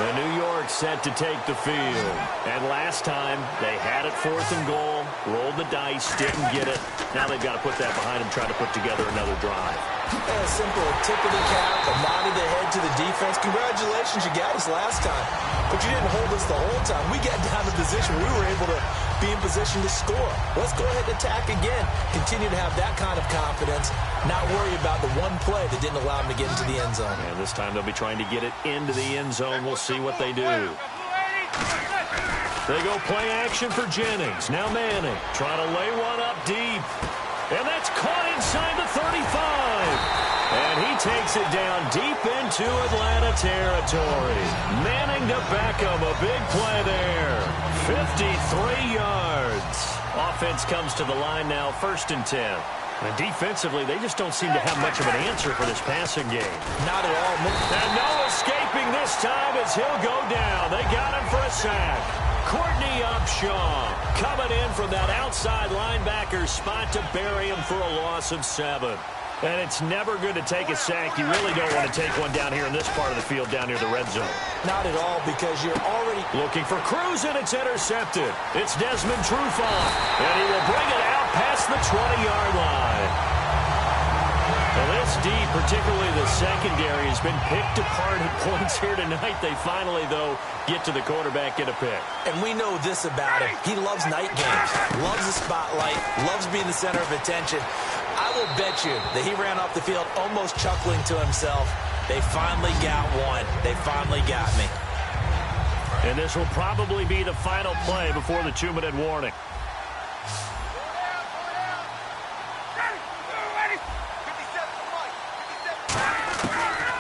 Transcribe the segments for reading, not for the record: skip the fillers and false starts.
And New York set to take the field. And last time, they had it 4th and goal, rolled the dice, didn't get it. Now they've got to put that behind them, try to put together another drive. A simple tip of the cap, a nod of the head to the defense. Congratulations, you got us last time. But you didn't hold us the whole time. We got down to position where we were able to be in position to score. Let's go ahead and attack again. Continue to have that kind of confidence. Not worry about the one play that didn't allow them to get into the end zone. And this time they'll be trying to get it into the end zone. We'll see what they do. They go play action for Jennings. Now Manning trying to lay one up deep. And that's caught inside the 35. And he takes it down deep into Atlanta territory. Manning to Beckham, a big play there. 53 yards. Offense comes to the line now, 1st and 10. And defensively, they just don't seem to have much of an answer for this passing game. Not at all. And no escaping this time as he'll go down. They got him for a sack. Courtney Upshaw coming in from that outside linebacker spot to bury him for a loss of 7. And it's never good to take a sack. You really don't want to take one down here in this part of the field, down near the red zone. Not at all, because you're already looking for Cruz, and it's intercepted. It's Desmond Trufant, and he will bring it out past the 20-yard line. Well, this D, particularly the secondary, has been picked apart at points here tonight. They finally, though, get to the quarterback, get a pick. And we know this about him. He loves night games, loves the spotlight, loves being the center of attention. I will bet you that he ran off the field almost chuckling to himself. They finally got one. They finally got me. And this will probably be the final play before the 2-minute warning.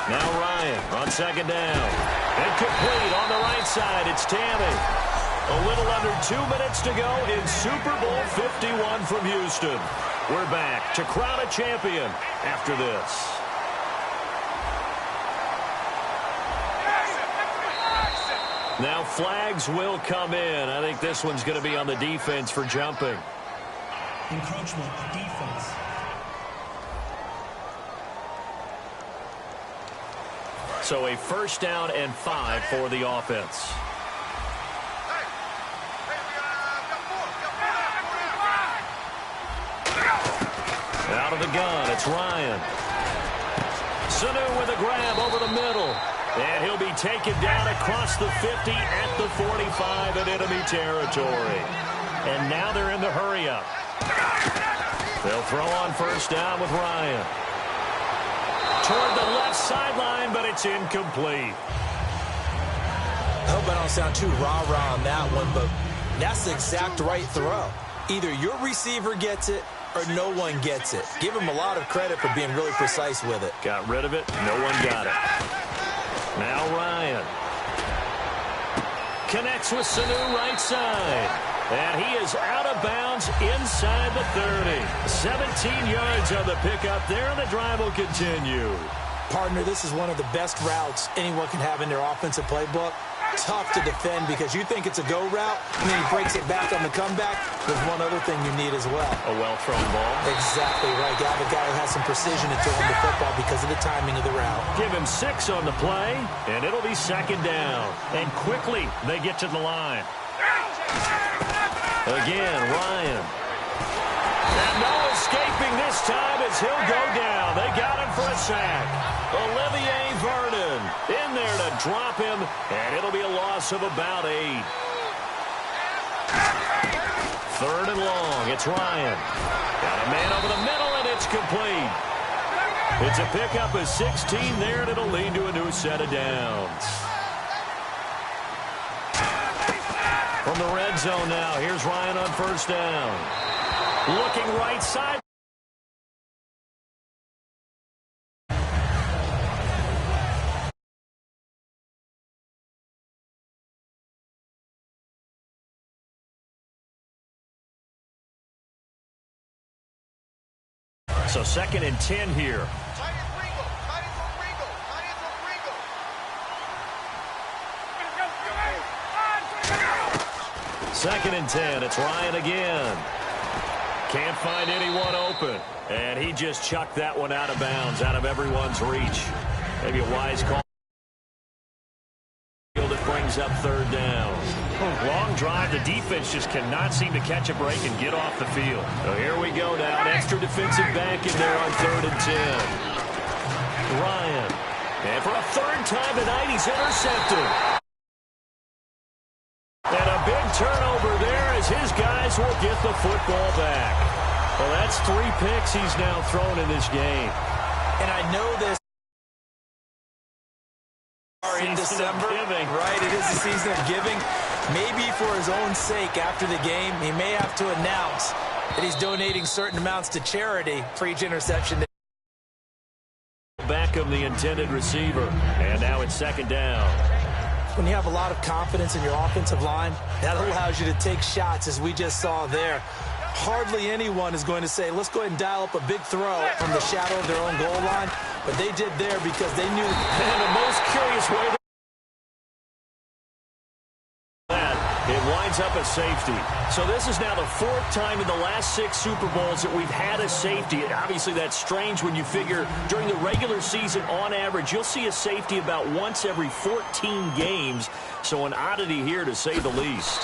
Now Ryan on 2nd down. Incomplete on the right side. It's Tammy. A little under 2 minutes to go in Super Bowl 51 from Houston. We're back to crown a champion after this. Now flags will come in. I think this one's going to be on the defense for jumping. Encroachment, defense. So a 1st down and 5 for the offense. Out of the gun, it's Ryan. Sanu with a grab over the middle. And he'll be taken down across the 50 at the 45 in enemy territory. And now they're in the hurry-up. They'll throw on 1st down with Ryan. Toward the left sideline, but it's incomplete. I hope I don't sound too rah-rah on that one, but that's the exact right throw. Either your receiver gets it or no one gets it. Give him a lot of credit for being really precise with it. Got rid of it. No one got it. Now Ryan. Connects with Sanu right side. And he is out of bounds inside the 30. 17 yards on the pickup there, and the drive will continue. Partner, this is one of the best routes anyone can have in their offensive playbook. Tough to defend because you think it's a go route, and then he breaks it back on the comeback. There's one other thing you need as well. A well-thrown ball. Exactly right. You have a guy who has some precision in throwing the football because of the timing of the route. Give him 6 on the play, and it'll be 2nd down. And quickly, they get to the line. Again, Ryan. And no escaping this time as he'll go down. They got him for a sack. Olivier Vernon in there to drop him, and it'll be a loss of about 8. 3rd and long. It's Ryan. Got a man over the middle, and it's complete. It's a pickup of 16 there, and it'll lead to a new set of downs. From the red zone now, here's Ryan on 1st down. Looking right side. So 2nd and 10 here. 2nd and 10. It's Ryan again. Can't find anyone open. And he just chucked that one out of bounds, out of everyone's reach. Maybe a wise call. brings up third down. Long drive. The defense just cannot seem to catch a break and get off the field. So here we go now. An extra defensive back in there on 3rd and 10. Ryan. And for a third time tonight, he's intercepted. And a big turnover there as his guys will get the football back. Well, that's 3 picks he's now thrown in this game. And I know this in December, right? It is the season of giving. Maybe for his own sake after the game, he may have to announce that he's donating certain amounts to charity for each interception. Back of the intended receiver. And now it's 2nd down. When you have a lot of confidence in your offensive line, that allows you to take shots, as we just saw there. Hardly anyone is going to say, let's go ahead and dial up a big throw from the shadow of their own goal line. But they did there because they knew. And the most curious way that it winds up a safety. So this is now the 4th time in the last 6 Super Bowls that we've had a safety. And obviously that's strange when you figure during the regular season, on average, you'll see a safety about once every 14 games. So an oddity here, to say the least.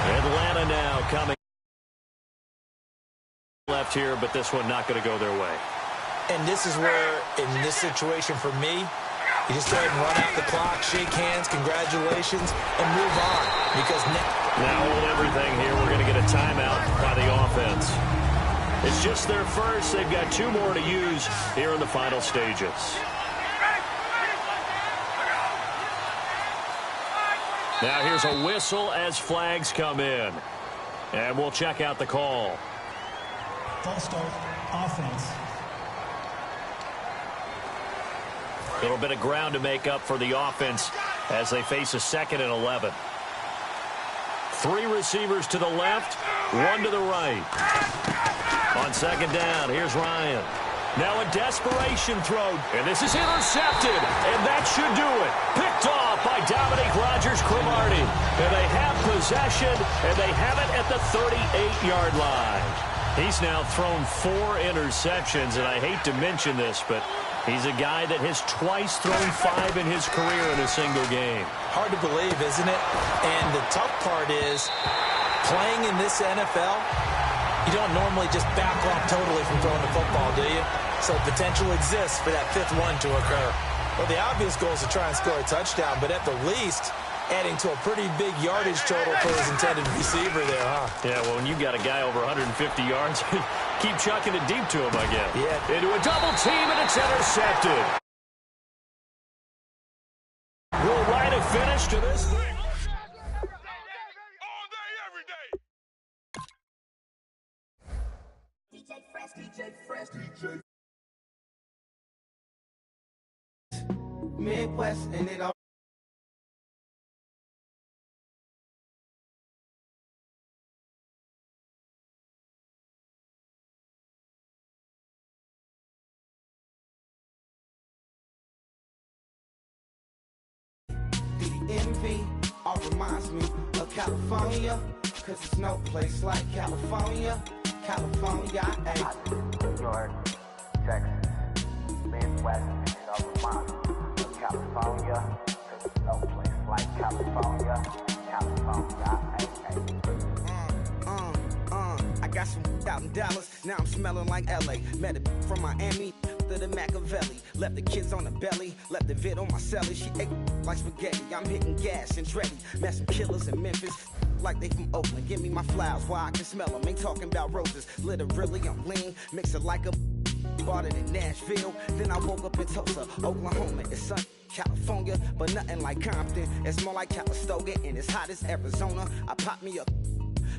Atlanta now coming left here, but this one not going to go their way. And this is where, in this situation for me, you just go ahead and run out the clock, shake hands, congratulations, and move on. Because now hold everything here. We're going to get a timeout by the offense. It's just their first. They've got 2 more to use here in the final stages. Now here's a whistle as flags come in. And we'll check out the call. False start, offense. A little bit of ground to make up for the offense as they face a 2nd and 11. 3 receivers to the left, 1 to the right. On 2nd down, here's Ryan. Now a desperation throw, and this is intercepted, and that should do it. Picked off by Dominique Rodgers-Cromartie. And they have possession, and they have it at the 38-yard line. He's now thrown 4 interceptions, and I hate to mention this, but he's a guy that has twice thrown 5 in his career in a single game. Hard to believe, isn't it? And the tough part is, playing in this NFL, you don't normally just back off totally from throwing the football, do you? So potential exists for that 5th one to occur. Well, the obvious goal is to try and score a touchdown, but at the least, adding to a pretty big yardage total for his intended receiver there, huh? Yeah, well, when you've got a guy over 150 yards, keep chucking it deep to him, I guess. Yeah. Into a double team, and it's intercepted. We'll write a finish to this. Midwest and it all. The envy all reminds me of California, cause it's no place like California. California, ayy. New York, Texas, Midwest, and it all reminds me of California, cause it's no place like California. California, ayy. I got some out in Dallas, now I'm smelling like LA. Met it from Miami to the Machiavelli. Left the kids on the belly, left the vid on my celly. She ate like spaghetti, I'm hitting gas and Dreddy. Met some killers in Memphis, like they from Oakland. Give me my flowers while I can smell them. Ain't talking about roses, literally I'm lean. Mix it like a bought it in Nashville. Then I woke up in Tulsa, Oklahoma. It's sun, California, but nothing like Compton. It's more like Calistoga, and it's hot as Arizona. I pop me up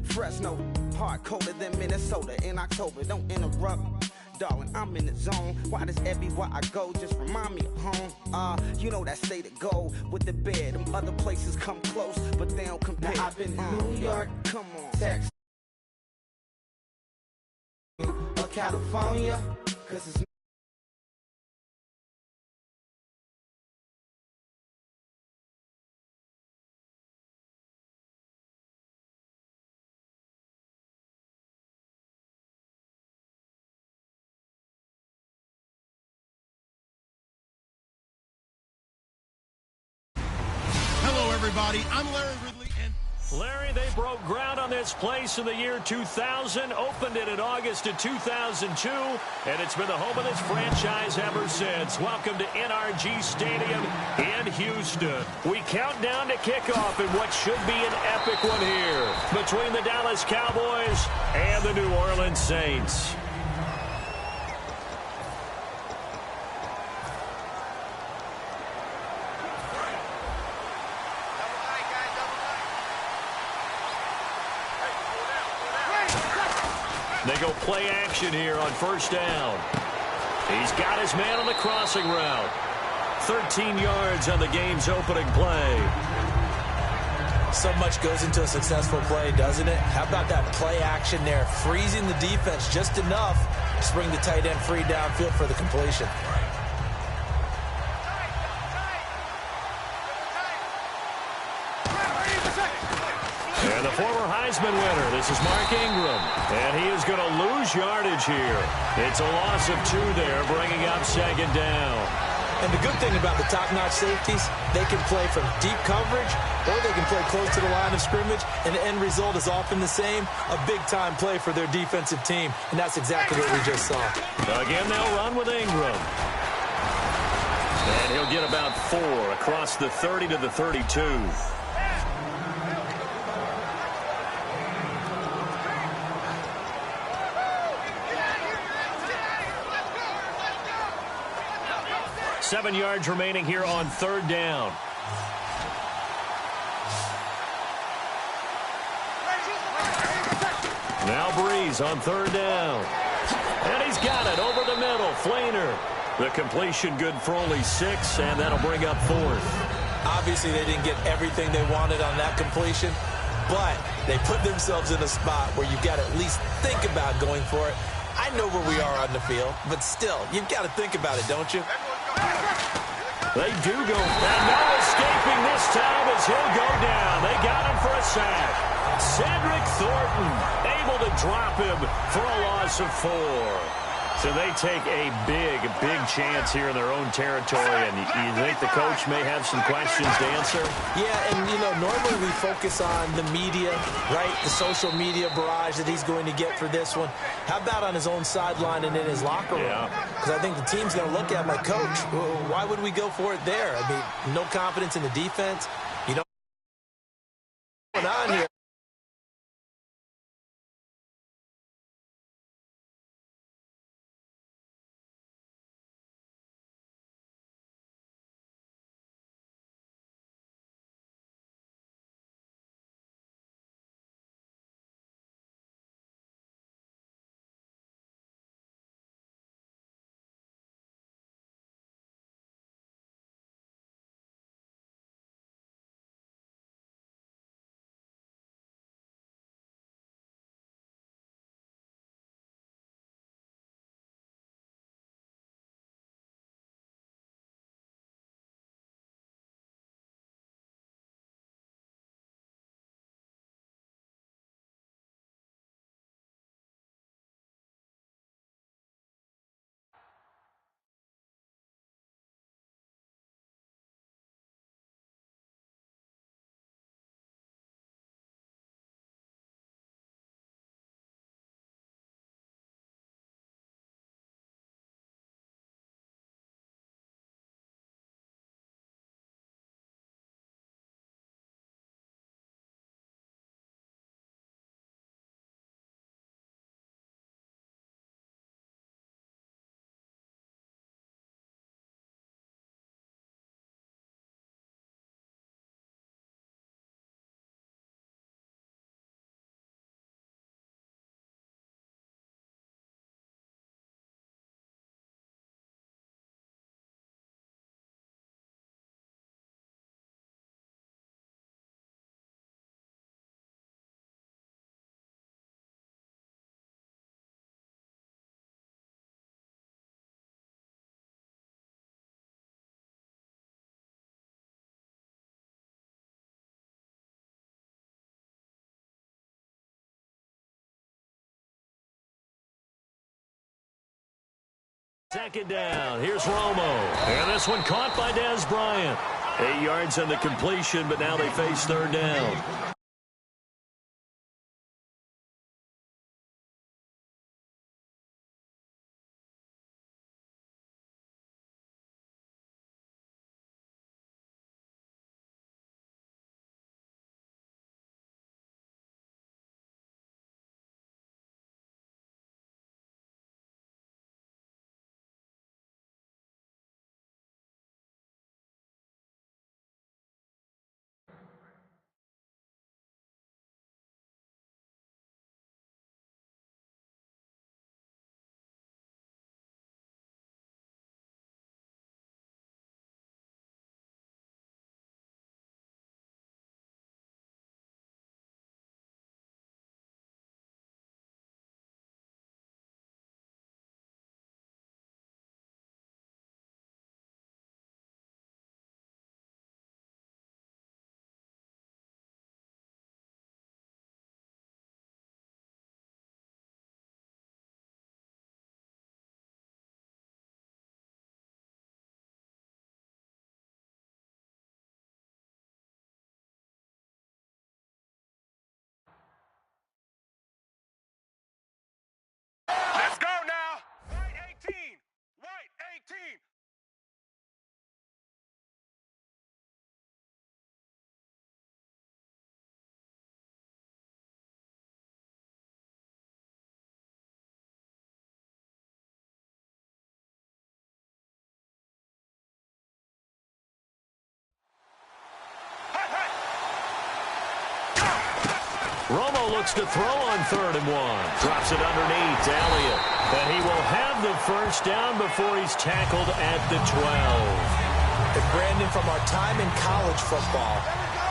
Fresno, hard colder than Minnesota in October. Don't interrupt, darling, I'm in the zone. Why does everywhere I go just remind me of home? You know that state of gold with the bed. Them other places come close, but they don't compare. Now I've been in New York, come on, Texas, California, cause it's everybody. I'm Larry Ridley. Larry, they broke ground on this place in the year 2000, opened it in August of 2002, and it's been the home of this franchise ever since. Welcome to NRG Stadium in Houston. We count down to kickoff in what should be an epic one here between the Dallas Cowboys and the New Orleans Saints. They go play action here on first down. He's got his man on the crossing route. 13 yards on the game's opening play. So much goes into a successful play, doesn't it? How about that play action there? Freezing the defense just enough to bring the tight end free downfield for the completion. And the former Heisman winner, this is Mark Ingram. And he is going to lose yardage here. It's a loss of 2 there, bringing up second down. And the good thing about the top-notch safeties, they can play from deep coverage or they can play close to the line of scrimmage, and the end result is often the same, a big-time play for their defensive team. And that's exactly what we just saw. Again, they'll run with Ingram. And he'll get about 4 across the 30 to the 32. Seven yards remaining here on third down. Now Breeze on third down. And he's got it over the middle. Flainer. The completion good for only 6, and that'll bring up 4th. Obviously, they didn't get everything they wanted on that completion, but they put themselves in a spot where you've got to at least think about going for it. I know where we are on the field, but still, you've got to think about it, don't you? They do go, and no escaping this time as he'll go down. They got him for a sack. Cedric Thornton able to drop him for a loss of 4. So they take a big chance here in their own territory, and you think the coach may have some questions to answer? Yeah, and, you know, normally we focus on the media, right, the social media barrage that he's going to get for this one. How about on his own sideline and in his locker room? Because I think the team's going to look at my coach. Why would we go for it there? I mean, no confidence in the defense. You know what's going on here? Second down. Here's Romo. And this one caught by Dez Bryant. 8 yards on the completion, but now they face third down. Let's go now. White 18. White 18. Romo looks to throw on 3rd and 1. Drops it underneath to Elliott. And he will have the first down before he's tackled at the 12. And Brandon, from our time in college football,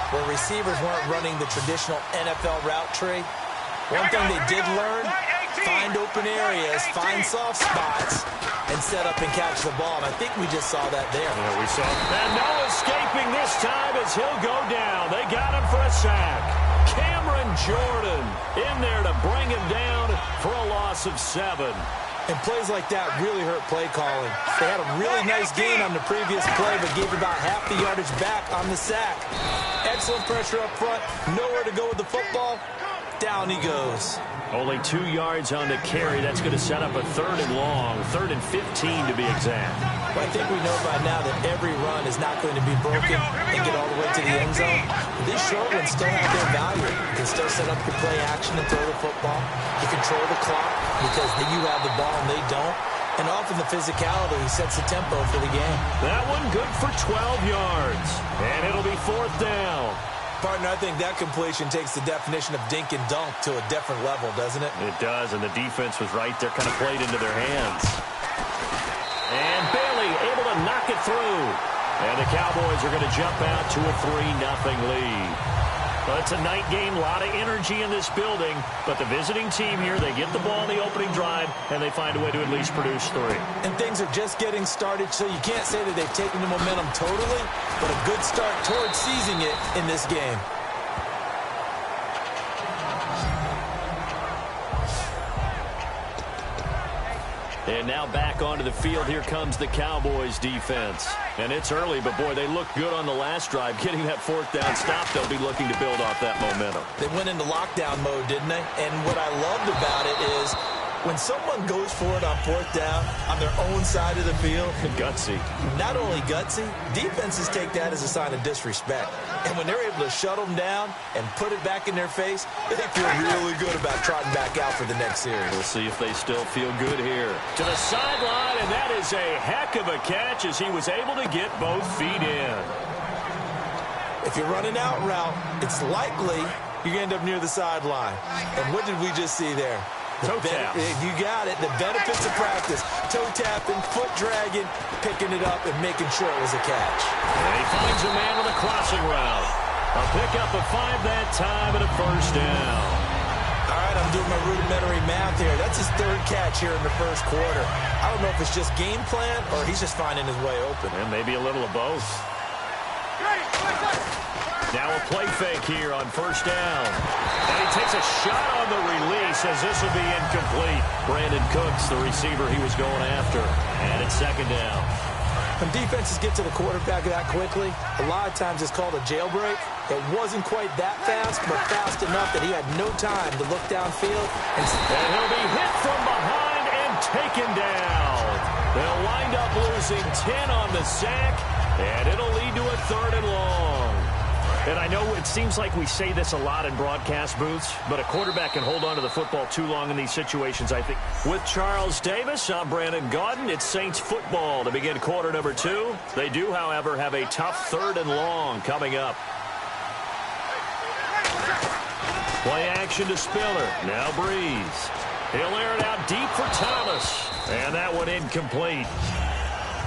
where receivers weren't running the traditional NFL route tree, one thing they did learn, find open areas, find soft spots, and set up and catch the ball. And I think we just saw that there. Yeah, we saw. And no escaping this time as he'll go down. They got him for a sack. Cameron Jordan in there to bring him down for a loss of 7. And plays like that really hurt play calling. They had a really nice gain on the previous play, but gave about half the yardage back on the sack. Excellent pressure up front. Nowhere to go with the football. Down he goes. Only 2 yards on the carry. That's going to set up a 3rd and long. 3rd and 15 to be exact. Well, I think we know by now that every run is not going to be broken and get all the way to the end zone. These short ones still have their value. You can still set up your play action and throw the football. You control the clock because you have the ball and they don't. And often the physicality sets the tempo for the game. That one good for 12 yards. And it'll be 4th down. Partner, I think that completion takes the definition of dink and dunk to a different level, doesn't it? It does, and the defense was right there, kind of played into their hands. And Bailey able to knock it through. And the Cowboys are going to jump out to a 3-0 lead. But it's a night game, a lot of energy in this building. But the visiting team here, they get the ball in the opening drive, and they find a way to at least produce 3. And things are just getting started, so you can't say that they've taken the momentum totally, but a good start towards seizing it in this game. And now back onto the field. Here comes the Cowboys defense. And it's early, but boy, they looked good on the last drive. Getting that 4th down stop, they'll be looking to build off that momentum. They went into lockdown mode, didn't they? And what I loved about it is when someone goes for it on 4th down on their own side of the field. Gutsy. Not only gutsy, defenses take that as a sign of disrespect. And when they're able to shut them down and put it back in their face, they feel really good about trotting back out for the next series. We'll see if they still feel good here. To the sideline, and that is a heck of a catch as he was able to get both feet in. If you're running out route, it's likely you're going to end up near the sideline. And what did we just see there? Toe tap. You got it. The benefits of practice. Toe tapping, foot dragging, picking it up, and making sure it was a catch. And he finds a man with a crossing route. A pickup of 5 that time and a 1st down. All right, I'm doing my rudimentary math here. That's his 3rd catch here in the 1st quarter. I don't know if it's just game plan or he's just finding his way open. And maybe a little of both. Now a play fake here on 1st down. And he takes a shot on the release as this will be incomplete. Brandon Cooks, the receiver he was going after. And it's 2nd down. When defenses get to the quarterback that quickly, a lot of times it's called a jailbreak. It wasn't quite that fast, but fast enough that he had no time to look downfield. And he'll be hit from behind and taken down. They'll wind up losing 10 on the sack, and it'll lead to a 3rd and long. And I know it seems like we say this a lot in broadcast booths, but a quarterback can hold on to the football too long in these situations, I think. With Charles Davis, I'm Brandon Gaudin. It's Saints football to begin quarter number 2. They do, however, have a tough 3rd and long coming up. Play action to Spiller. Now Breeze. He'll air it out deep for Thomas. And that one incomplete.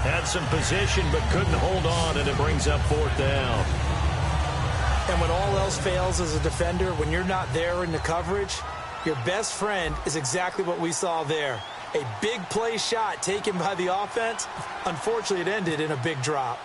Had some position but couldn't hold on, and it brings up 4th down. And when all else fails as a defender, when you're not there in the coverage, your best friend is exactly what we saw there. A big play shot taken by the offense. Unfortunately, it ended in a big drop.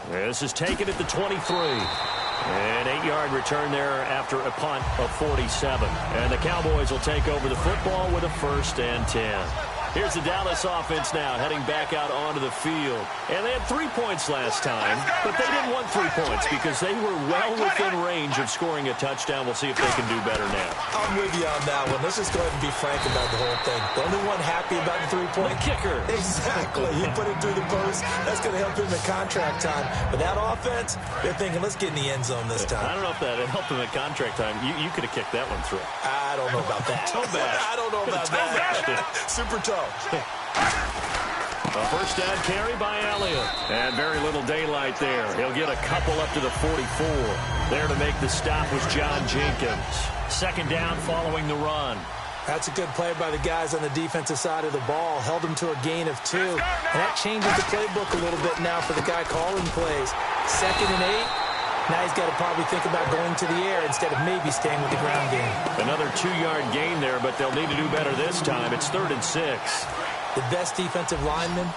This is taken at the 23. An 8-yard return there after a punt of 47. And the Cowboys will take over the football with a 1st and 10. Here's the Dallas offense now heading back out onto the field. And they had 3 points last time, but they didn't want 3 points because they were well within range of scoring a touchdown. We'll see if they can do better now. I'm with you on that one. Let's just go ahead and be frank about the whole thing. The only one happy about the 3-point kicker. Exactly. You put it through the post. That's going to help him in contract time. But that offense, they're thinking, let's get in the end zone this time. I don't know if that helped him at contract time. You could have kicked that one through. I don't know about that. Toe bash. I don't know about that. Super toe. A 1st down carry by Elliott. And very little daylight there. He'll get a couple up to the 44. There to make the stop was John Jenkins. 2nd down following the run. That's a good play by the guys on the defensive side of the ball. Held them to a gain of 2. And that changes the playbook a little bit now for the guy calling plays. 2nd and 8. Now he's got to probably think about going to the air instead of maybe staying with the ground game. Another 2-yard gain there, but they'll need to do better this time. It's 3rd and 6. The best defensive linemen,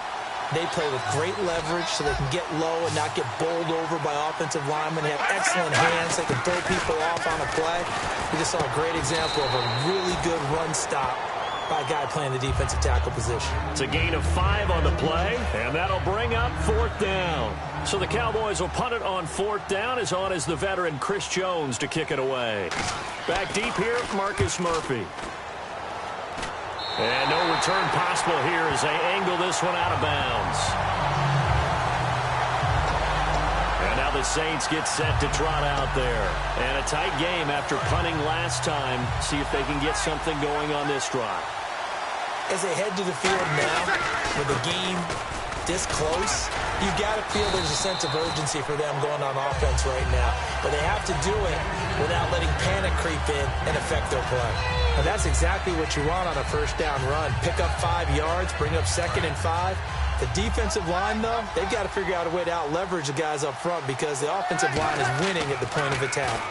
they play with great leverage so they can get low and not get bowled over by offensive linemen. They have excellent hands. They can throw people off on a play. We just saw a great example of a really good run stop by a guy playing the defensive tackle position. It's a gain of 5 on the play, and that'll bring up 4th down. So the Cowboys will punt it on 4th down. As on is the veteran Chris Jones to kick it away. Back deep here, Marcus Murphy. And no return possible here as they angle this one out of bounds. And now the Saints get set to trot out there. And a tight game after punting last time. See if they can get something going on this drive. As they head to the field now, with the game this close, you got to feel there's a sense of urgency for them going on offense right now. But they have to do it without letting panic creep in and affect their play. Now, that's exactly what you want on a 1st down run. Pick up 5 yards, bring up 2nd and 5. The defensive line, though, they've got to figure out a way to out-leverage the guys up front because the offensive line is winning at the point of attack.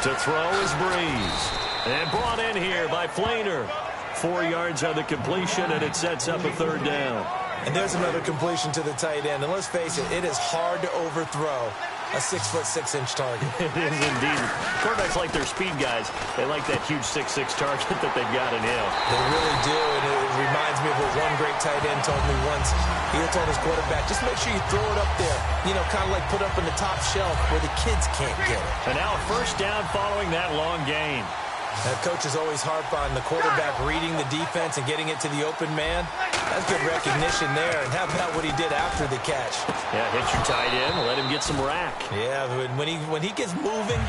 To throw is Breeze. And brought in here by Flainer. 4 yards on the completion, and it sets up a 3rd down. And there's another completion to the tight end. And let's face it, it is hard to overthrow a 6'6" target. It is indeed. Quarterbacks like their speed guys. They like that huge 6'6" target that they've got in him. They really do, and it reminds me of what one great tight end told me once. He told his quarterback, just make sure you throw it up there, you know, kind of like put up in the top shelf where the kids can't get it. And now a 1st down following that long gain. Coaches always harp on the quarterback reading the defense and getting it to the open man. That's good recognition there. And how about what he did after the catch? Yeah, hit your tight end, let him get some rack. Yeah, when he gets moving,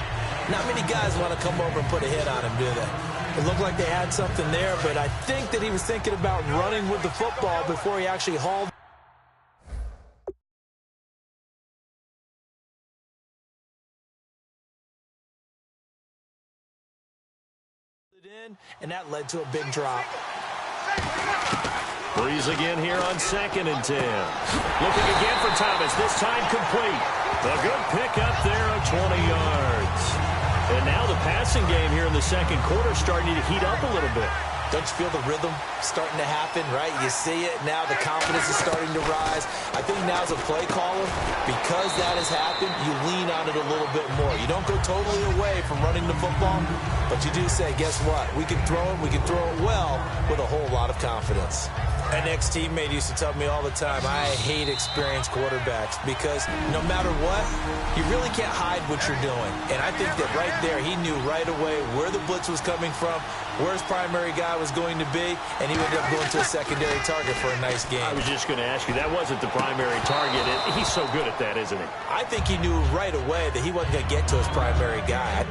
not many guys want to come over and put a hit on him, do they? It looked like they had something there, but I think that he was thinking about running with the football before he actually hauled. And that led to a big drop. Breeze again here on 2nd and 10. Looking again for Thomas, this time complete. A good pick up there of 20 yards. And now the passing game here in the 2nd quarter starting to heat up a little bit. Don't you feel the rhythm starting to happen, right? You see it now. The confidence is starting to rise. I think now as a play caller, because that has happened, you lean on it a little bit more. You don't go totally away from running the football, but you do say, guess what? We can throw it. We can throw it well with a whole lot of confidence. An ex-teammate used to tell me all the time, I hate experienced quarterbacks because no matter what, you really can't hide what you're doing. And I think that right there, he knew right away where the blitz was coming from, where his primary guy was going to be, and he ended up going to a secondary target for a nice game. I was just going to ask you, that wasn't the primary target. He's so good at that, isn't he? I think he knew right away that he wasn't going to get to his primary guy.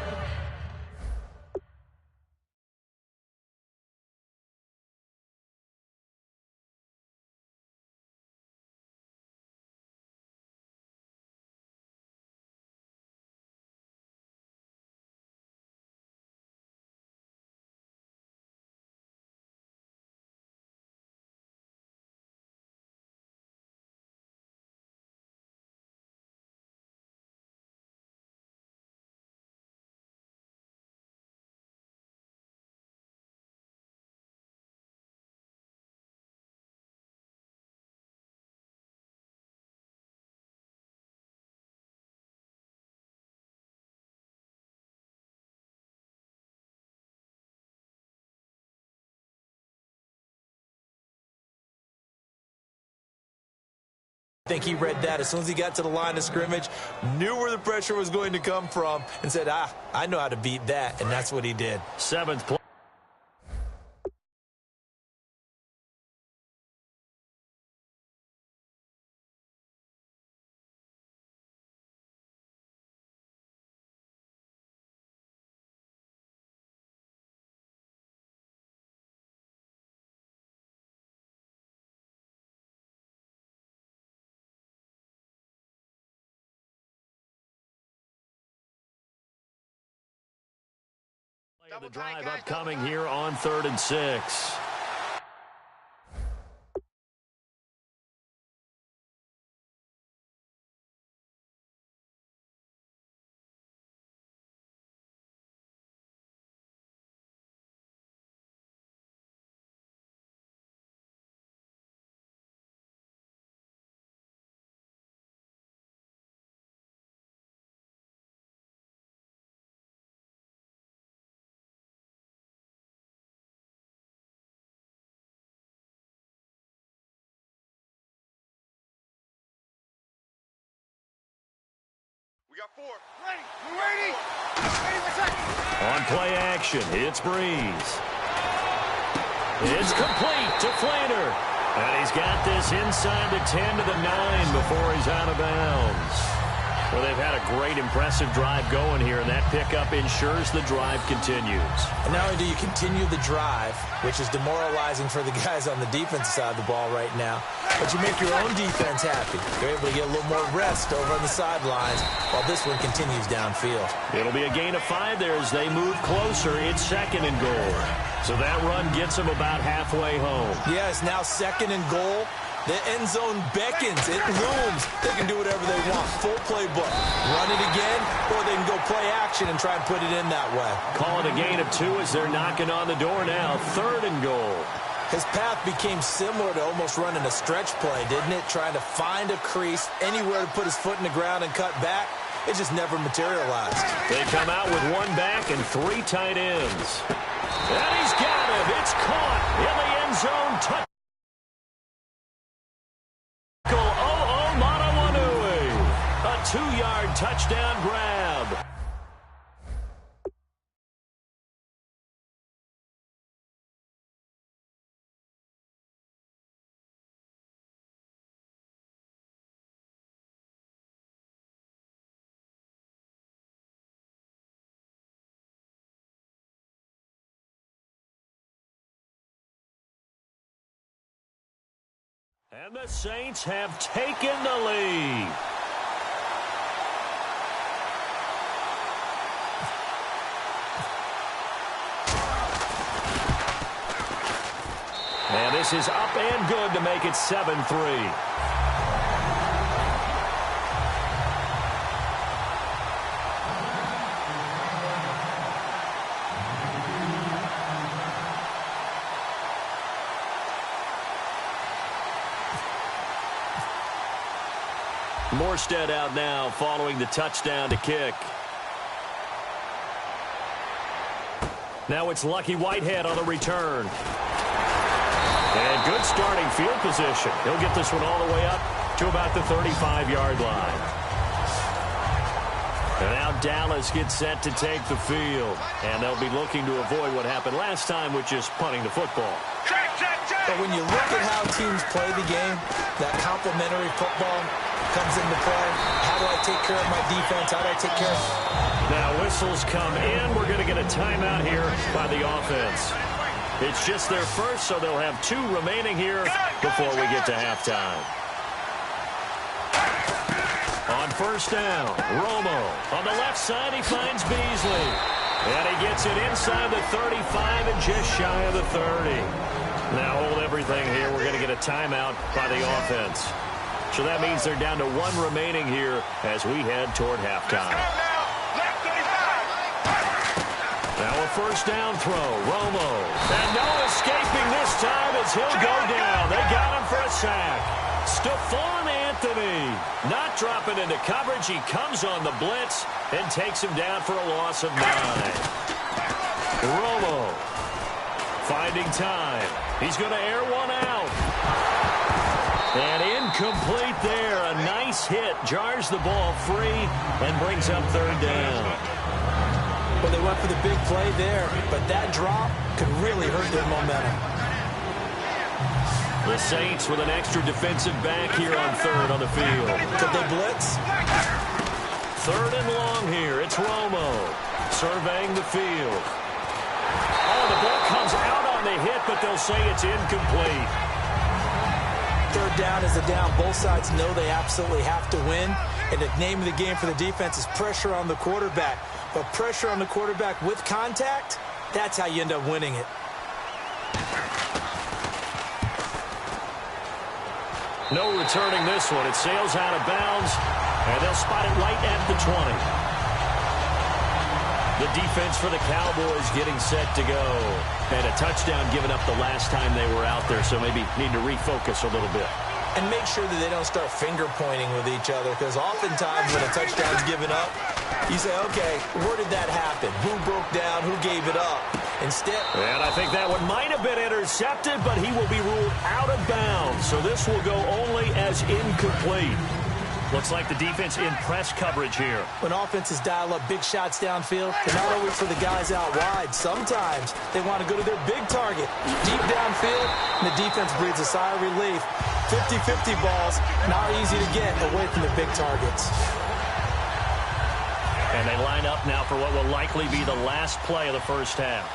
I think he read that as soon as he got to the line of scrimmage, knew where the pressure was going to come from, and said, I know how to beat that, and that's what he did. Seventh play. The drive upcoming here on 3rd and 6. We got 4. Ready. You ready? Ready for second. On play action, it's Breeze. It's complete to Flater. And he's got this inside the 10 to the 9 before he's out of bounds. Well, they've had a great, impressive drive going here, and that pickup ensures the drive continues. And not only do you continue the drive, which is demoralizing for the guys on the defensive side of the ball right now, but you make your own defense happy. You're able to get a little more rest over on the sidelines while this one continues downfield. It'll be a gain of 5 there as they move closer. It's 2nd and goal. So that run gets them about halfway home. Yeah, it's now 2nd and goal. The end zone beckons. It looms. They can do whatever they want. Full playbook. Run it again, or they can go play action and try and put it in that way. Call it a gain of 2 as they're knocking on the door now. 3rd and goal. His path became similar to almost running a stretch play, didn't it? Trying to find a crease, anywhere to put his foot in the ground and cut back. It just never materialized. They come out with 1 back and 3 tight ends. And he's got him. It's caught in the end zone. Touch. A 2-yard touchdown grab. And the Saints have taken the lead. And this is up and good to make it 7-3. Morstead out now following the touchdown to kick. Now it's Lucky Whitehead on the return. And good starting field position. He'll get this one all the way up to about the 35-yard line. And now Dallas gets set to take the field. And they'll be looking to avoid what happened last time, which is punting the football. But when you look at how teams play the game, that complementary football comes into play. How do I take care of my defense? How do I take care of... Now whistles come in. We're going to get a timeout here by the offense. It's just their first, so they'll have 2 remaining here before we get to halftime. On first down, Romo. On the left side, he finds Beasley. And he gets it inside the 35 and just shy of the 30. Now hold everything here. We're going to get a timeout by the offense. So that means they're down to 1 remaining here as we head toward halftime. Now a first down throw, Romo. And no escaping this time as he'll go down. They got him for a sack. Stephon Anthony not dropping into coverage. He comes on the blitz and takes him down for a loss of 9. Romo finding time. He's going to air one out. And incomplete there. A nice hit. Jars the ball free and brings up 3rd down. Well, they went for the big play there, but that drop could really hurt their momentum. The Saints with an extra defensive back here on 3rd on the field. Could they blitz? 3rd and long here. It's Romo surveying the field. Oh, the ball comes out on the hit, but they'll say it's incomplete. 3rd down is a down. Both sides know they absolutely have to win. And the name of the game for the defense is pressure on the quarterback. But pressure on the quarterback with contact, that's how you end up winning it. No returning this one. It sails out of bounds, and they'll spot it right at the 20. The defense for the Cowboys getting set to go. And a touchdown given up the last time they were out there, so maybe need to refocus a little bit. And make sure that they don't start finger pointing with each other, because oftentimes when a touchdown's given up, you say, okay, where did that happen? Who broke down? Who gave it up? Instead... And I think that one might have been intercepted, but he will be ruled out of bounds. So this will go only as incomplete. Looks like the defense in press coverage here. When offenses dial up big shots downfield, they're not always for the guys out wide. Sometimes they want to go to their big target. Deep downfield, and the defense breathes a sigh of relief. 50-50 balls, not easy to get away from the big targets. And they line up now for what will likely be the last play of the first half.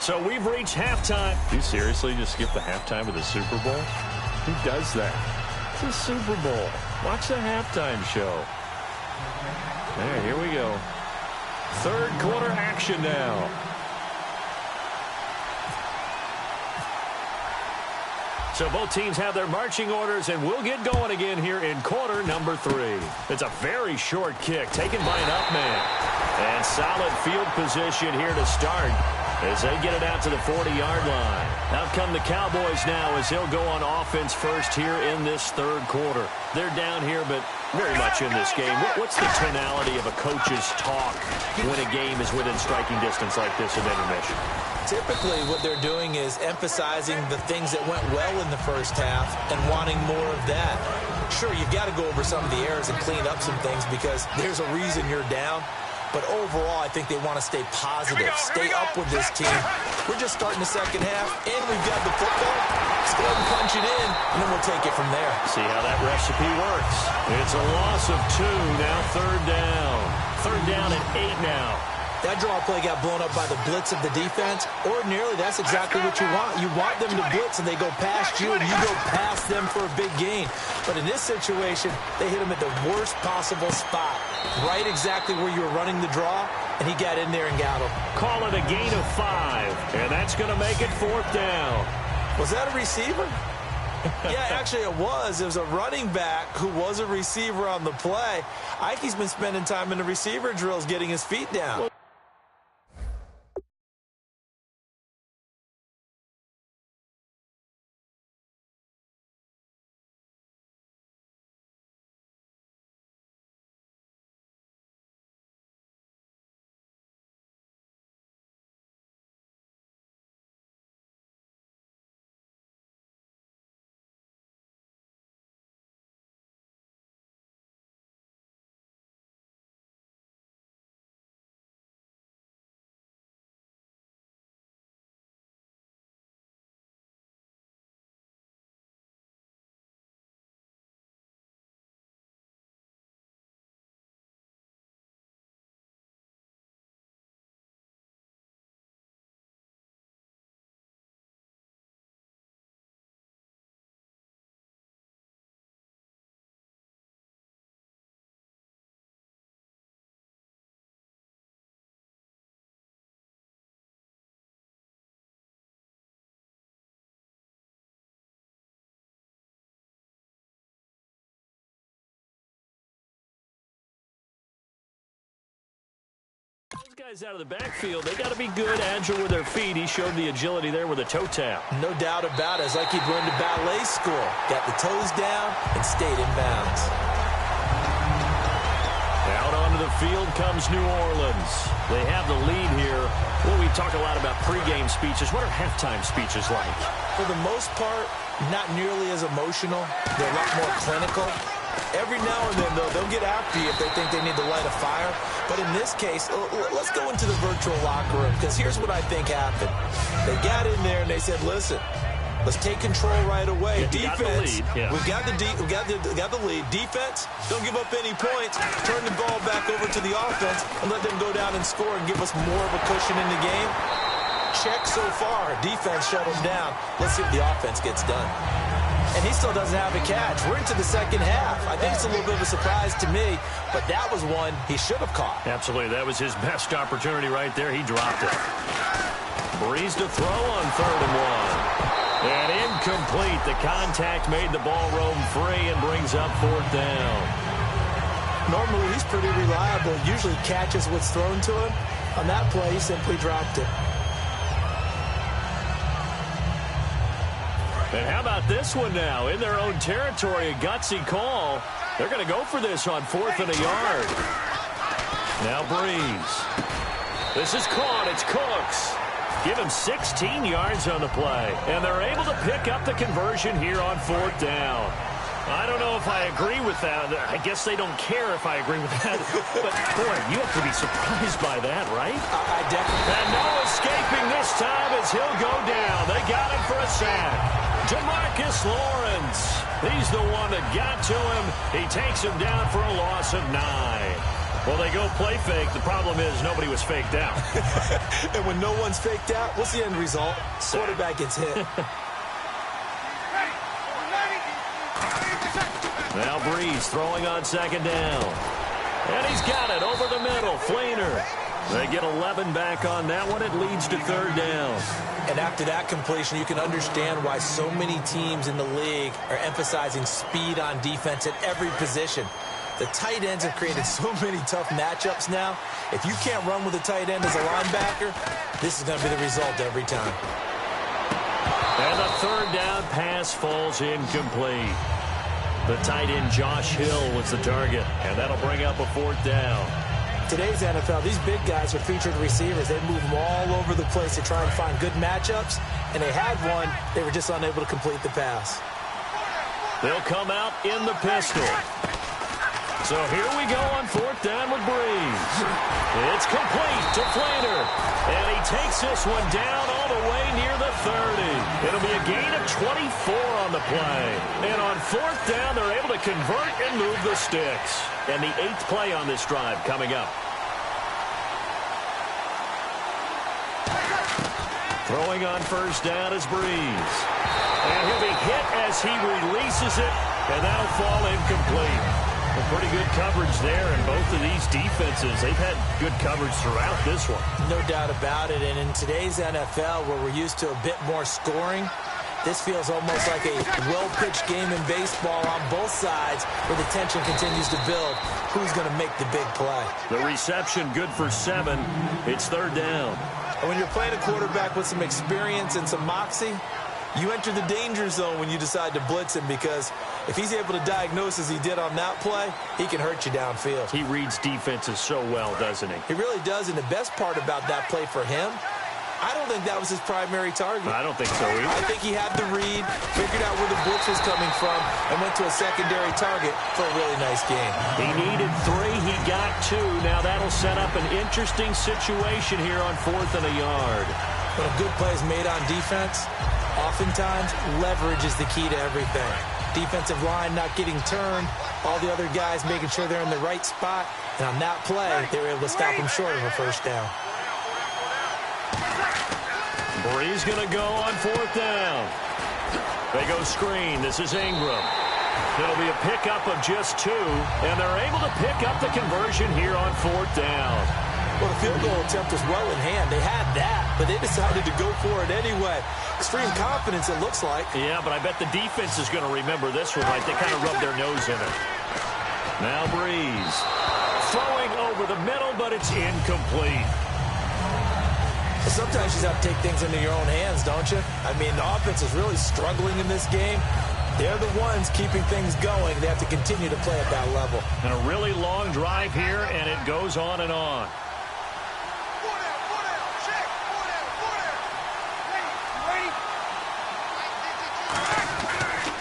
So we've reached halftime. You seriously just skip the halftime of the Super Bowl? Who does that? It's a Super Bowl. Watch the halftime show. There, here we go. 3rd quarter action now. So both teams have their marching orders, and we'll get going again here in quarter number 3. It's a very short kick taken by an up man. And solid field position here to start as they get it out to the 40-yard line. Out come the Cowboys now as he'll go on offense first here in this 3rd quarter. They're down here, but very much in this game. What's the tonality of a coach's talk when a game is within striking distance like this in intermission? Typically, what they're doing is emphasizing the things that went well in the first half and wanting more of that. Sure, you've got to go over some of the errors and clean up some things because there's a reason you're down. But overall, I think they want to stay positive, stay up with this team. We're just starting the second half, and we've got the football. Let's go ahead and punch it in, and then we'll take it from there. See how that recipe works. It's a loss of 2, now 3rd down. 3rd down and 8 now. That draw play got blown up by the blitz of the defense. Ordinarily, that's exactly what you want. You want them to blitz, and they go past you, and you go past them for a big gain. But in this situation, they hit him at the worst possible spot, right exactly where you were running the draw, and he got in there and got him. Call it a gain of 5, and that's going to make it 4th down. Was that a receiver? Yeah, actually it was. It was a running back who was a receiver on the play. Ike's been spending time in the receiver drills getting his feet down. Guys out of the backfield, they got to be good, agile with their feet. He showed the agility there with a toe tap. No doubt about it. It's like he'd learned a ballet school. Got the toes down and stayed in bounds. Out onto the field comes New Orleans. They have the lead here. Well, we talk a lot about pregame speeches. What are halftime speeches like? For the most part, not nearly as emotional. They're a lot more clinical. Every now and then, though, they'll get after you if they think they need to light a fire. But in this case, let's go into the virtual locker room, because here's what I think happened. They got in there and they said, listen, let's take control right away. Defense, we've got the lead. Defense, don't give up any points. Turn the ball back over to the offense and let them go down and score and give us more of a cushion in the game. Check so far. Defense shut them down. Let's see if the offense gets done. And he still doesn't have a catch. We're into the second half. I think it's a little bit of a surprise to me, but that was one he should have caught. Absolutely. That was his best opportunity right there. He dropped it. Breeze to throw on 3rd and 1. And incomplete. The contact made the ball roam free and brings up 4th down. Normally, he's pretty reliable. Usually catches what's thrown to him. On that play, he simply dropped it. And how about this one now? In their own territory, a gutsy call. They're going to go for this on 4th and a yard. Now Breeze. This is caught. It's Cooks. Give him 16 yards on the play. And they're able to pick up the conversion here on 4th down. I don't know if I agree with that. I guess they don't care if I agree with that. But, boy, you have to be surprised by that, right? I definitely. And no escaping this time as he'll go down. They got him for a sack. Jamarcus Lawrence. He's the one that got to him. He takes him down for a loss of 9. Well, they go play fake. The problem is nobody was faked out. And when no one's faked out, what's the end result? Quarterback gets hit. Now Breeze throwing on 2nd down. And he's got it over the middle. Flainer. They get 11 back on that one. It leads to 3rd down. And after that completion, you can understand why so many teams in the league are emphasizing speed on defense at every position. The tight ends have created so many tough matchups now. If you can't run with a tight end as a linebacker, this is going to be the result every time. And the 3rd down pass falls incomplete. The tight end Josh Hill was the target, and that'll bring up a 4th down. Today's NFL, these big guys are featured receivers. They move them all over the place to try and find good matchups, and they had one. They were just unable to complete the pass. They'll come out in the pistol. So here we go on 4th down with Breeze. It's complete to Flainer, and he takes this one down all the way near the 30. It'll be a gain of 24 on the play. And on 4th down, they're able to convert and move the sticks. And the 8th play on this drive coming up. Throwing on 1st down is Breeze. And he'll be hit as he releases it, and that'll fall incomplete. Well, pretty good coverage there, and both of these defenses, they've had good coverage throughout this one. No doubt about it, and in today's NFL, where we're used to a bit more scoring, this feels almost like a well-pitched game in baseball on both sides, where the tension continues to build. Who's going to make the big play? The reception good for 7. It's 3rd down. And when you're playing a quarterback with some experience and some moxie, you enter the danger zone when you decide to blitz him, because if he's able to diagnose as he did on that play, he can hurt you downfield. He reads defenses so well, doesn't he? He really does, and the best part about that play for him, I don't think that was his primary target. I don't think so either. I think he had the read, figured out where the blitz was coming from, and went to a secondary target for a really nice game. He needed 3. He got 2. Now that'll set up an interesting situation here on 4th and a yard. When a good play is made on defense, oftentimes leverage is the key to everything. Defensive line not getting turned, all the other guys making sure they're in the right spot, and on that play, they were able to stop him short of a 1st down. Breeze going to go on 4th down. They go screen. This is Ingram. It'll be a pickup of just 2, and they're able to pick up the conversion here on 4th down. Well, the field goal attempt was well in hand. They had that, but they decided to go for it anyway. Extreme confidence, it looks like. Yeah, but I bet the defense is going to remember this one, right? They kind of rubbed their nose in it. Now Breeze. Throwing over the middle, but it's incomplete. Sometimes you just have to take things into your own hands, don't you? I mean, the offense is really struggling in this game. They're the ones keeping things going. They have to continue to play at that level. And a really long drive here, and it goes on and on.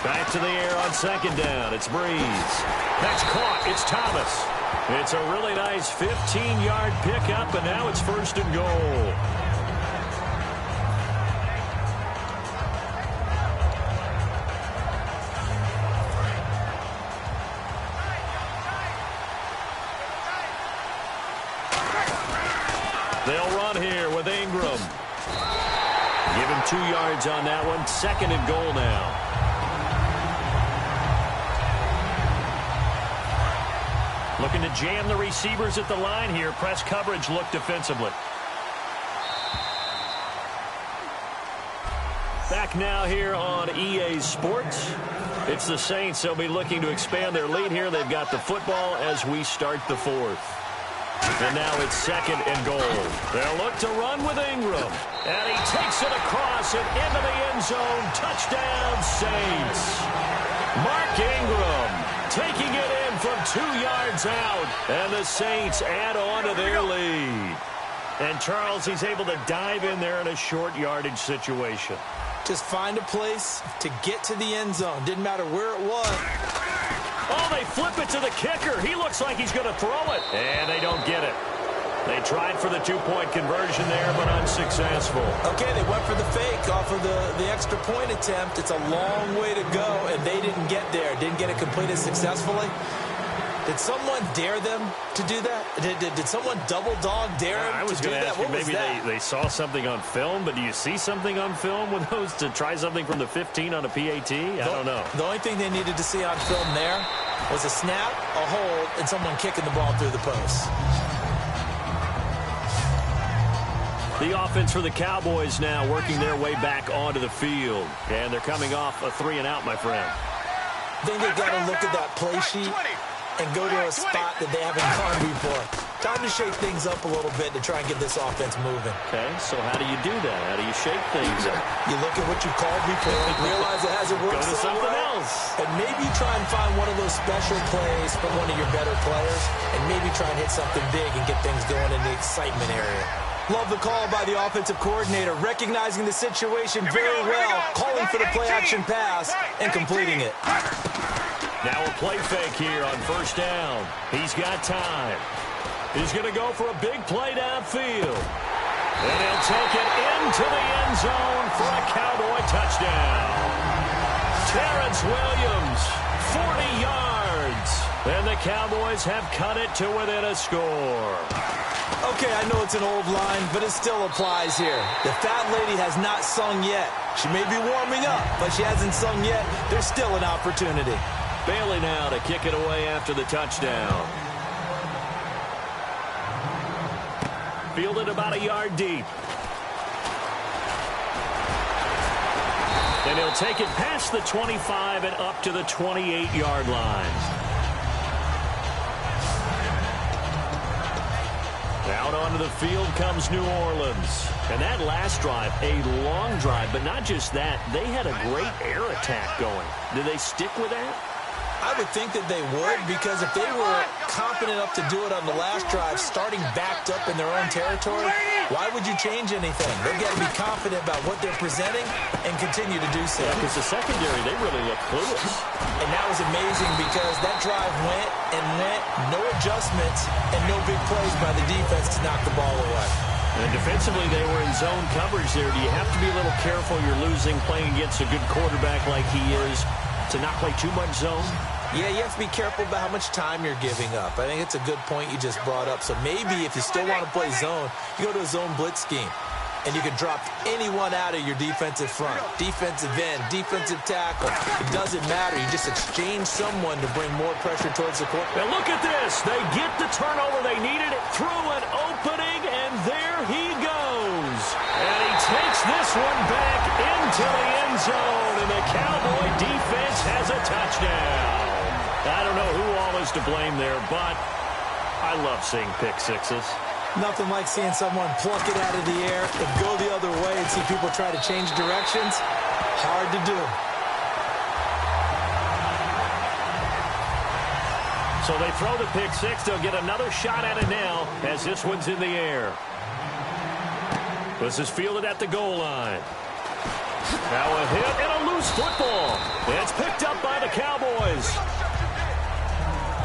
Back to the air on second down. It's Breeze. That's caught. It's Thomas. It's a really nice 15-yard pickup, and now it's first and goal. They'll run here with Ingram. Give him 2 yards on that one. Second and goal now. Looking to jam the receivers at the line here. Press coverage look defensively. Back now here on EA Sports. It's the Saints. They'll be looking to expand their lead here. They've got the football as we start the fourth. And now it's second and goal. They'll look to run with Ingram. And he takes it across and into the end zone. Touchdown, Saints. Mark Ingram taking it in from 2 yards out. And the Saints add on to their lead. And Charles, he's able to dive in there in a short yardage situation. Just find a place to get to the end zone. Didn't matter where it was. Oh, they flip it to the kicker. He looks like he's going to throw it. And they don't get it. They tried for the 2-point conversion there, but unsuccessful. Okay, they went for the fake off of the extra point attempt. It's a long way to go, and they didn't get there. Didn't get it completed successfully. Did someone dare them to do that? Did someone double dog dare them to do that? What was that? Maybe they saw something on film, but do you see something on film with those to try something from the 15 on a PAT? I don't know. The only thing they needed to see on film there was a snap, a hold, and someone kicking the ball through the post. The offense for the Cowboys now working their way back onto the field. And they're coming off a 3-and-out, my friend. I think they've got to look at that play sheet and go to a spot that they haven't gone before. Time to shake things up a little bit to try and get this offense moving. Okay, so how do you do that? How do you shake things up? You look at what you called before, realize it hasn't worked. Go to something else. And maybe try and find one of those special plays from one of your better players, and maybe try and hit something big and get things going in the excitement area. Love the call by the offensive coordinator, recognizing the situation very well, calling for the play-action pass, and completing it. Now a play fake here on first down. He's got time. He's going to go for a big play downfield. And he'll take it into the end zone for a Cowboy touchdown. Terrence Williams, 40 yards. And the Cowboys have cut it to within a score. Okay, I know it's an old line, but it still applies here. The fat lady has not sung yet. She may be warming up, but she hasn't sung yet. There's still an opportunity. Bailey now to kick it away after the touchdown. Fielded about a yard deep. And he'll take it past the 25 and up to the 28-yard line. Out onto the field comes New Orleans. And that last drive, a long drive, but not just that. They had a great air attack going. Did they stick with that? I would think that they would, because if they were confident enough to do it on the last drive, starting backed up in their own territory, why would you change anything? They've got to be confident about what they're presenting and continue to do so. Yeah, because the secondary, they really look clueless. And that was amazing because that drive went and went, no adjustments, and no big plays by the defense to knock the ball away. And defensively, they were in zone coverage there. Do you have to be a little careful? You're losing, playing against a good quarterback like he is, to not play too much zone? Yeah, you have to be careful about how much time you're giving up. I think it's a good point you just brought up. So maybe if you still want to play zone, you go to a zone blitz scheme. And you can drop anyone out of your defensive front. Defensive end, defensive tackle. It doesn't matter. You just exchange someone to bring more pressure towards the quarterback. Now look at this. They get the turnover they needed it through an opening, and there he goes. And he takes this one back into the end zone, and the Cowboy defense has a touchdown. I don't know who all is to blame there, but I love seeing pick sixes. Nothing like seeing someone pluck it out of the air and go the other way and see people try to change directions. Hard to do. So they throw the pick six. They'll get another shot at it now as this one's in the air. This is fielded at the goal line. Now a hit and a loose football. It's picked up by the Cowboys.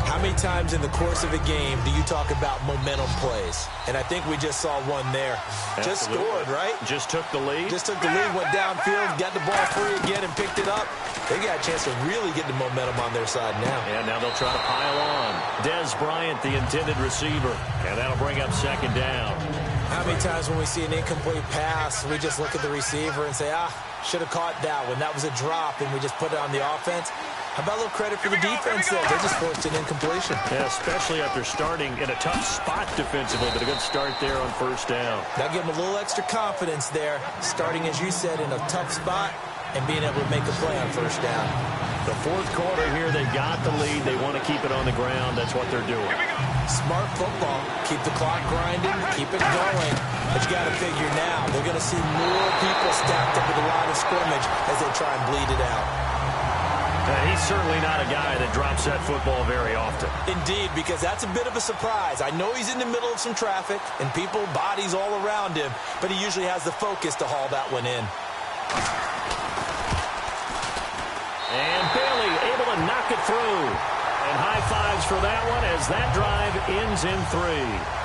How many times in the course of a game do you talk about momentum plays? And I think we just saw one there. Absolutely. Just scored, right? Just took the lead. Just took the lead, went downfield, got the ball free again and picked it up. They got a chance to really get the momentum on their side now. And now they'll try to pile on. Des Bryant, the intended receiver. And that'll bring up second down. How many times when we see an incomplete pass, we just look at the receiver and say, should have caught that one. That was a drop, and we just put it on the offense. How about a little credit for the defense there? They just forced an incompletion. Yeah, especially after starting in a tough spot defensively, but a good start there on first down. That'll give them a little extra confidence there, starting, as you said, in a tough spot and being able to make a play on first down. The fourth quarter here, they've got the lead. They want to keep it on the ground. That's what they're doing. Smart football. Keep the clock grinding. Keep it going. But you got to figure now, they're going to see more people stacked up at the line of scrimmage as they try and bleed it out. He's certainly not a guy that drops that football very often. Indeed, because that's a bit of a surprise. I know he's in the middle of some traffic and people, bodies all around him, but he usually has the focus to haul that one in. And Bailey able to knock it through. And high fives for that one as that drive ends in 3.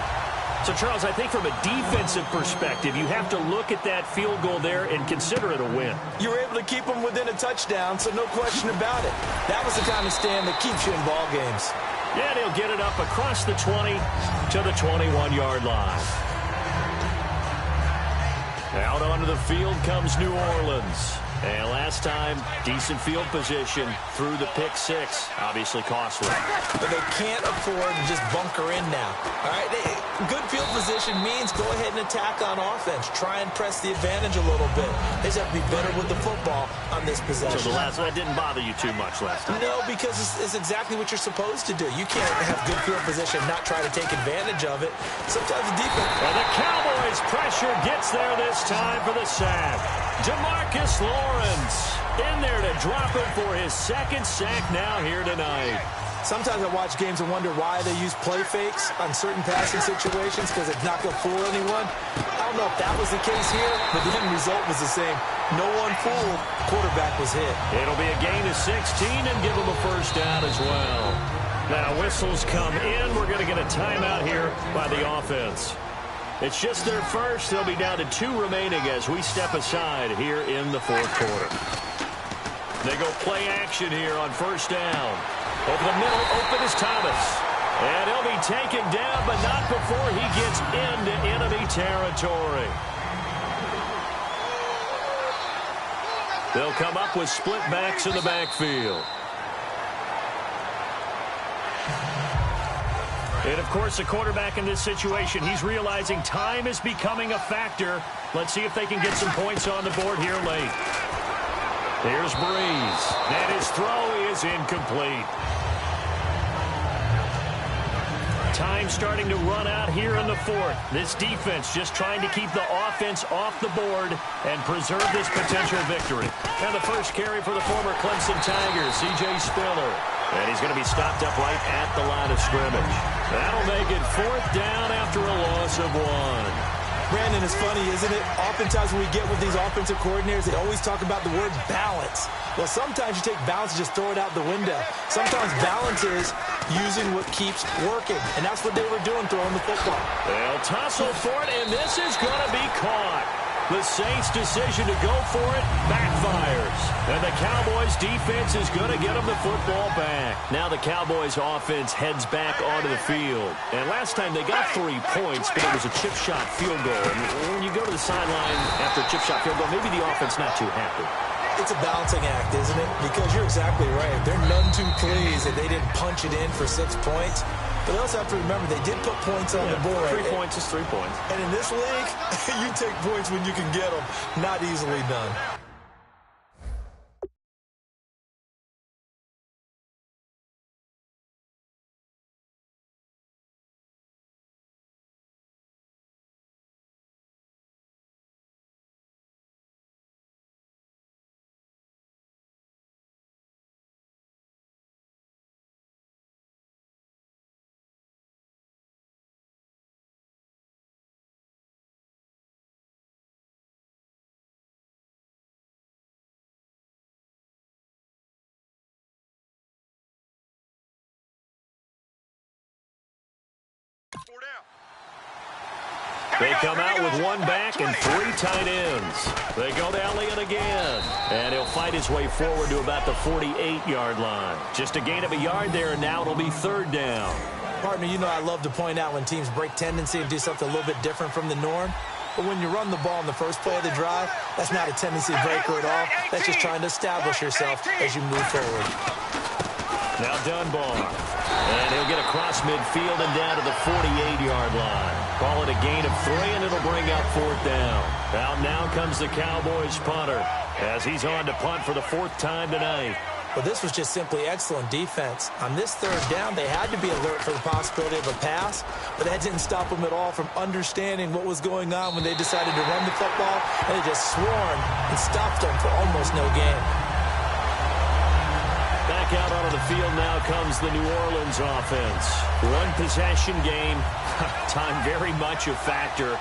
So, Charles, I think from a defensive perspective, you have to look at that field goal there and consider it a win. You were able to keep them within a touchdown, so no question about it. That was the kind of stand that keeps you in ball games. Yeah, they'll get it up across the 20 to the 21-yard line. Out onto the field comes New Orleans. And last time, decent field position through the pick six. Obviously costly. But they can't afford to just bunker in now. All right, good field position means go ahead and attack on offense. Try and press the advantage a little bit. They just have to be better with the football on this possession. So the last one didn't bother you too much last time? No, because it's exactly what you're supposed to do. You can't have good field position and not try to take advantage of it. Sometimes the defense... And the Cowboys pressure gets there this time for the sack. DeMarcus Lawrence in there to drop it for his second sack now here tonight. Sometimes I watch games and wonder why they use play fakes on certain passing situations because it's not going to fool anyone. I don't know if that was the case here, but the end result was the same. No one fooled. Quarterback was hit. It'll be a gain of 16 and give them a first down as well. Now whistles come in. We're going to get a timeout here by the offense. It's just their first. They'll be down to 2 remaining as we step aside here in the fourth quarter. They go play action here on first down. Over the middle, open is Thomas. And he'll be taken down, but not before he gets into enemy territory. They'll come up with split backs in the backfield. And, of course, the quarterback in this situation, he's realizing time is becoming a factor. Let's see if they can get some points on the board here late. Here's Breeze. And his throw is incomplete. Time starting to run out here in the fourth. This defense just trying to keep the offense off the board and preserve this potential victory. And the first carry for the former Clemson Tigers, C.J. Spiller. And he's going to be stopped up right at the line of scrimmage. That'll make it fourth down after a loss of 1. Brandon, it's funny, isn't it? Oftentimes when we get with these offensive coordinators, they always talk about the word balance. Well, sometimes you take balance and just throw it out the window. Sometimes balance is using what keeps working. And that's what they were doing, throwing the football. They'll tussle for it, and this is going to be caught. The Saints' decision to go for it backfires. And the Cowboys' defense is going to get them the football back. Now the Cowboys' offense heads back onto the field. And last time they got 3 points, but it was a chip shot field goal. And when you go to the sideline after a chip shot field goal, maybe the offense not too happy. It's a balancing act, isn't it? Because you're exactly right. They're none too pleased that they didn't punch it in for 6 points. But they also have to remember they did put points on the board. 3 points is 3 points. And in this league, you take points when you can get them. Not easily done. They come out with one back and 3 tight ends. They go to Elliott again. And he'll fight his way forward to about the 48-yard line. Just a gain of a yard there, and now it'll be 3rd down. Partner, you know I love to point out when teams break tendency and do something a little bit different from the norm. But when you run the ball in the first play of the drive, that's not a tendency breaker at all. That's just trying to establish yourself as you move forward. Now Dunbar. And he'll get across midfield and down to the 48-yard line. Call it a gain of 3, and it'll bring up 4th down. Out now comes the Cowboys punter as he's on to punt for the 4th time tonight. Well, this was just simply excellent defense. On this 3rd down, they had to be alert for the possibility of a pass, but that didn't stop them at all from understanding what was going on when they decided to run the football, and they just swarmed and stopped them for almost no gain. Back out onto the field now comes the New Orleans offense. 1-possession game. Time very much a factor.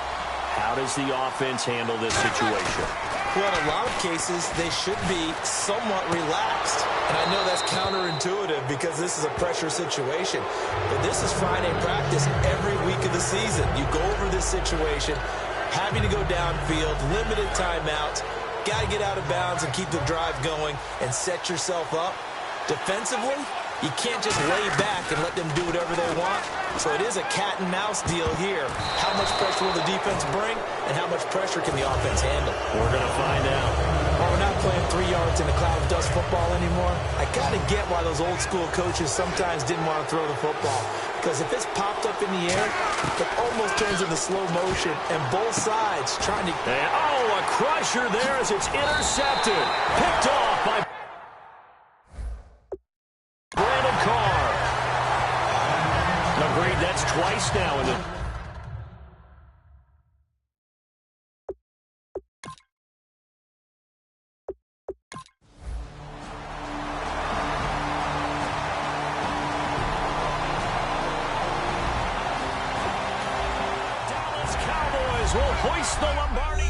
How does the offense handle this situation? Well, in a lot of cases, they should be somewhat relaxed. And I know that's counterintuitive because this is a pressure situation. But this is Friday practice every week of the season. You go over this situation, having to go downfield, limited timeouts, got to get out of bounds and keep the drive going and set yourself up. Defensively, you can't just lay back and let them do whatever they want. So it is a cat and mouse deal here. How much pressure will the defense bring, and how much pressure can the offense handle? We're going to find out. While we're not playing 3 yards in a cloud of dust football anymore, I got to get why those old school coaches sometimes didn't want to throw the football. Because if it's popped up in the air, it almost turns into slow motion, and both sides trying to... And, a crusher there as it's intercepted. Picked off by Brandon Carr. Agreed, that's twice now in the... Dallas Cowboys will hoist the Lombardi